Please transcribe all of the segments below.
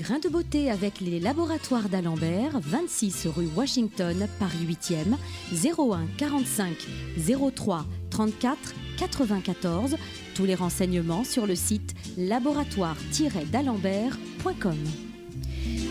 grains de beauté avec les laboratoires d'Alembert, 26 rue Washington, Paris 8e, 01 45 03 34 94. Tous les renseignements sur le site laboratoire-d'alembert.com.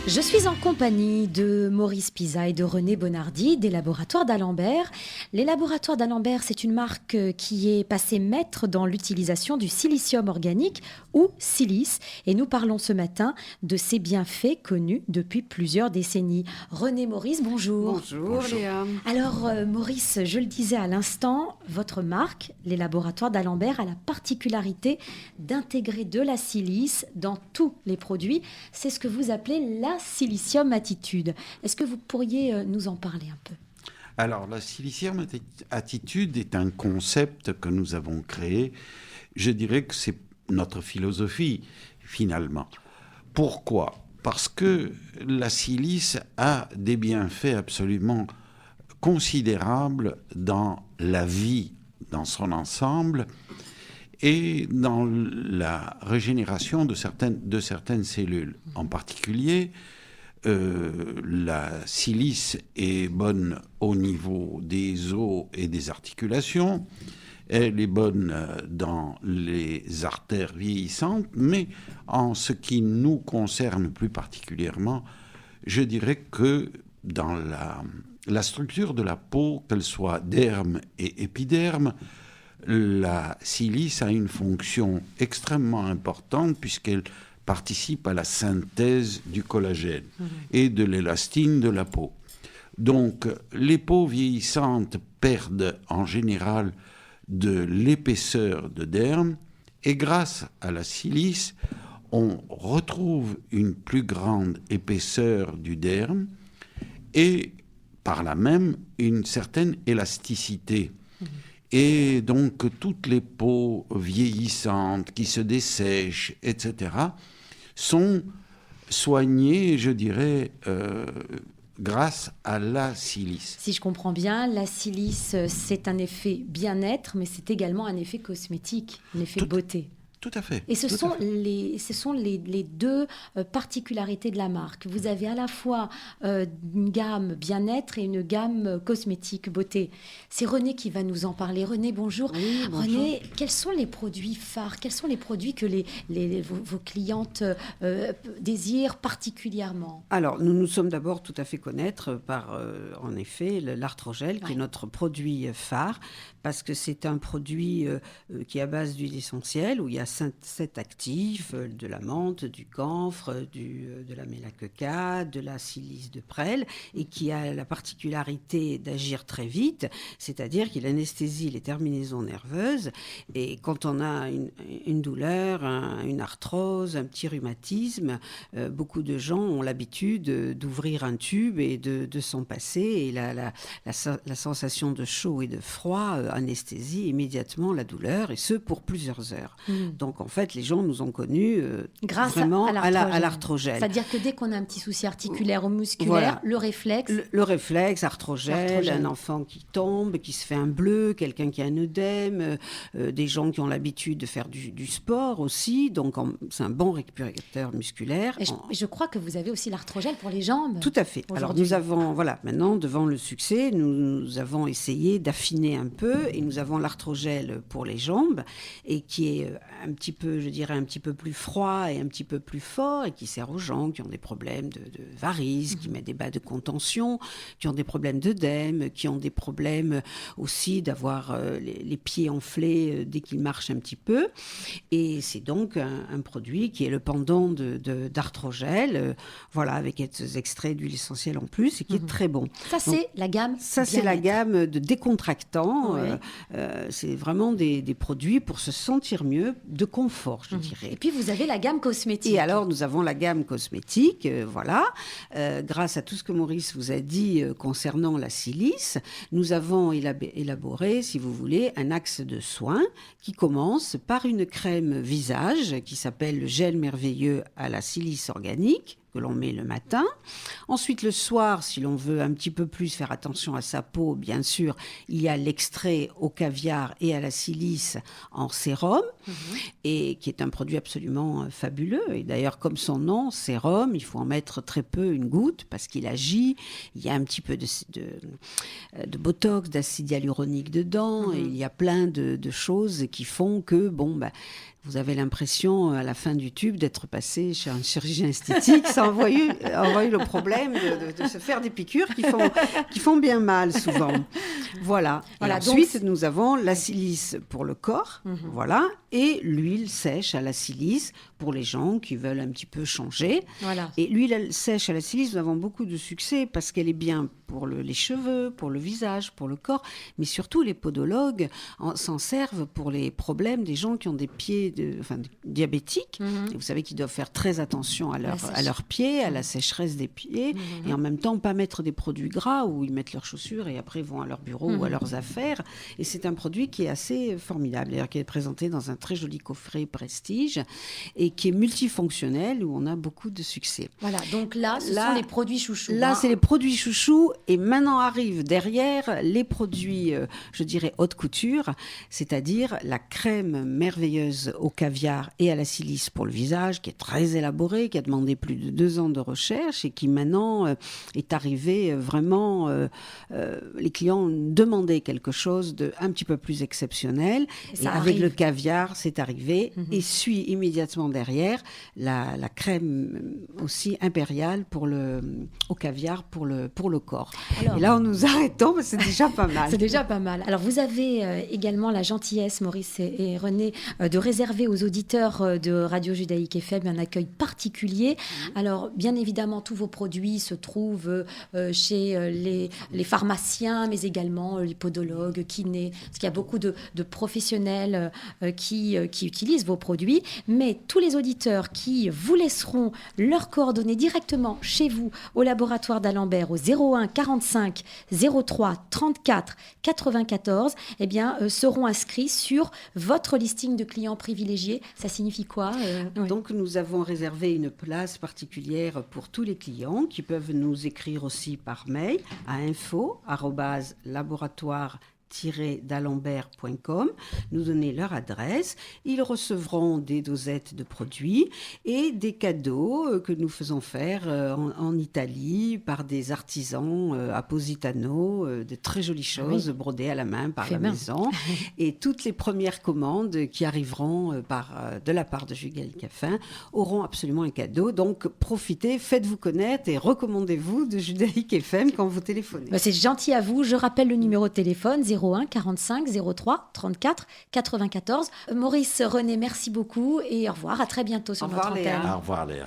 Je suis en compagnie de Maurice Pisa et de René Bonardi des laboratoires d'Alembert. Les laboratoires d'Alembert, c'est une marque qui est passée maître dans l'utilisation du silicium organique ou silice. Et nous parlons ce matin de ses bienfaits connus depuis plusieurs décennies. René, Maurice, bonjour. Bonjour Léa. Alors Maurice, je le disais à l'instant, votre marque, les laboratoires d'Alembert, a la particularité d'intégrer de la silice dans tous les produits. C'est ce que vous appelez la silicium attitude. Est-ce que vous pourriez nous en parler un peu ? Alors, la silicium attitude est un concept que nous avons créé. Je dirais que c'est notre philosophie, finalement. Pourquoi ? Parce que la silice a des bienfaits absolument considérables dans la vie, dans son ensemble, et dans la régénération de certaines cellules. En particulier, la silice est bonne au niveau des os et des articulations. Elle est bonne dans les artères vieillissantes, mais en ce qui nous concerne plus particulièrement, je dirais que dans la structure de la peau, qu'elle soit derme et épiderme, la silice a une fonction extrêmement importante puisqu'elle participe à la synthèse du collagène et de l'élastine de la peau. Donc, les peaux vieillissantes perdent en général de l'épaisseur de derme et grâce à la silice, on retrouve une plus grande épaisseur du derme et par là même une certaine élasticité. Et donc, toutes les peaux vieillissantes qui se dessèchent, etc., sont soignées, je dirais, grâce à la silice. Si je comprends bien, la silice, c'est un effet bien-être, mais c'est également un effet cosmétique, un effet beauté. Tout à fait. Et ce sont les deux particularités de la marque. Vous avez à la fois une gamme bien-être et une gamme cosmétique beauté. C'est René qui va nous en parler. René, bonjour. Oui, bonjour. René, quels sont les produits phares ? Quels sont les produits que vos clientes désirent particulièrement ? Alors, nous nous sommes d'abord tout à fait connaître par, en effet, l'artrogel, qui est notre produit phare, parce que c'est un produit qui est à base d'huile essentielle, où il y a 7 actifs, de la menthe, du camphre, de la mélacoca, de la silice de prêle, et qui a la particularité d'agir très vite, c'est-à-dire qu'il anesthésie les terminaisons nerveuses, et quand on a une douleur, une arthrose, un petit rhumatisme, beaucoup de gens ont l'habitude d'ouvrir un tube et de s'en passer, et la sensation de chaud et de froid anesthésie immédiatement la douleur, et ce pour plusieurs heures. Donc en fait, les gens nous ont connus grâce vraiment à l'artrogel. C'est-à-dire que dès qu'on a un petit souci articulaire ou musculaire, voilà. le réflexe... Le réflexe, artrogel, un enfant qui tombe, qui se fait un bleu, quelqu'un qui a un œdème, des gens qui ont l'habitude de faire du sport aussi, donc c'est un bon récupérateur musculaire. Et je crois que vous avez aussi l'artrogel pour les jambes. Tout à fait. Alors nous avons, maintenant, devant le succès, nous avons essayé d'affiner un peu, et nous avons l'artrogel pour les jambes, et qui est un petit peu, je dirais, un petit peu plus froid et un petit peu plus fort, et qui sert aux gens qui ont des problèmes de varices, qui mettent des bas de contention, qui ont des problèmes d'œdème, qui ont des problèmes aussi d'avoir les pieds enflés dès qu'ils marchent un petit peu. Et c'est donc un produit qui est le pendant d'artrogel, avec quelques extraits d'huile essentielle en plus, et qui est très bon. Ça, c'est la gamme Ça, c'est la gamme de décontractants. C'est vraiment des produits pour se sentir mieux, de confort, je dirais. Et puis, vous avez la gamme cosmétique. Et alors, nous avons la gamme cosmétique, grâce à tout ce que Maurice vous a dit concernant la silice, nous avons élaboré, si vous voulez, un axe de soins qui commence par une crème visage qui s'appelle le gel merveilleux à la silice organique, que l'on met le matin. Ensuite, le soir, si l'on veut un petit peu plus faire attention à sa peau, bien sûr, il y a l'extrait au caviar et à la silice en sérum, et qui est un produit absolument fabuleux. Et d'ailleurs, comme son nom, sérum, il faut en mettre très peu, une goutte, parce qu'il agit. Il y a un petit peu de botox, d'acide hyaluronique dedans, et il y a plein de choses qui font que, vous avez l'impression, à la fin du tube, d'être passé chez un chirurgien esthétique sans avoir eu le problème de se faire des piqûres qui font bien mal, souvent. Voilà. Et ensuite, donc... nous avons la silice pour le corps, voilà, et l'huile sèche à la silice pour les gens qui veulent un petit peu changer. Voilà. Et l'huile sèche à la silice, nous avons beaucoup de succès parce qu'elle est bien pour les cheveux, pour le visage, pour le corps, mais surtout les podologues s'en servent pour les problèmes des gens qui ont des pieds diabétiques. Et vous savez qu'ils doivent faire très attention à leurs pieds, à la sécheresse des pieds, et en même temps pas mettre des produits gras où ils mettent leurs chaussures et après vont à leur bureau ou à leurs affaires. Et c'est un produit qui est assez formidable, d'ailleurs qui est présenté dans un très joli coffret Prestige et qui est multifonctionnel où on a beaucoup de succès. Voilà, donc là, ce sont les produits chouchous. Là, c'est les produits chouchous, et maintenant arrivent derrière les produits, je dirais, haute couture, c'est-à-dire la crème merveilleuse au caviar et à la silice pour le visage, qui est très élaborée, qui a demandé plus de 2 ans de recherche et qui maintenant est arrivée vraiment... les clients demandaient quelque chose de un petit peu plus exceptionnel. Et avec le caviar, c'est arrivé. Et suit immédiatement derrière la crème aussi impériale au caviar pour le corps. Alors, et là, nous arrêtons, mais c'est déjà pas mal. C'est déjà pas mal. Alors, vous avez également la gentillesse, Maurice et René, de réserver aux auditeurs de Radio Judaïque FM un accueil particulier. Alors, bien évidemment, tous vos produits se trouvent chez les pharmaciens, mais également les podologues, kinés, parce qu'il y a beaucoup de professionnels qui utilisent vos produits. Mais tous les auditeurs qui vous laisseront leurs coordonnées directement chez vous, au laboratoire d'Alembert, au 01 45 03 34 94, seront inscrits sur votre listing de clients privilégiés. Ça signifie quoi Donc, nous avons réservé une place particulière pour tous les clients qui peuvent nous écrire aussi par mail à info@laboratoire-d'Alembert.com, nous donner leur adresse. Ils recevront des dosettes de produits et des cadeaux que nous faisons faire en Italie par des artisans à Positano, de très jolies choses brodées à la main par la maison. Et toutes les premières commandes qui arriveront de la part de Judaïque FM auront absolument un cadeau. Donc profitez, faites-vous connaître et recommandez-vous de Judaïque FM quand vous téléphonez. C'est gentil à vous. Je rappelle le numéro de téléphone 01 45 03 34 94. Maurice, René, merci beaucoup et au revoir. À très bientôt sur notre antenne. Au revoir Léa.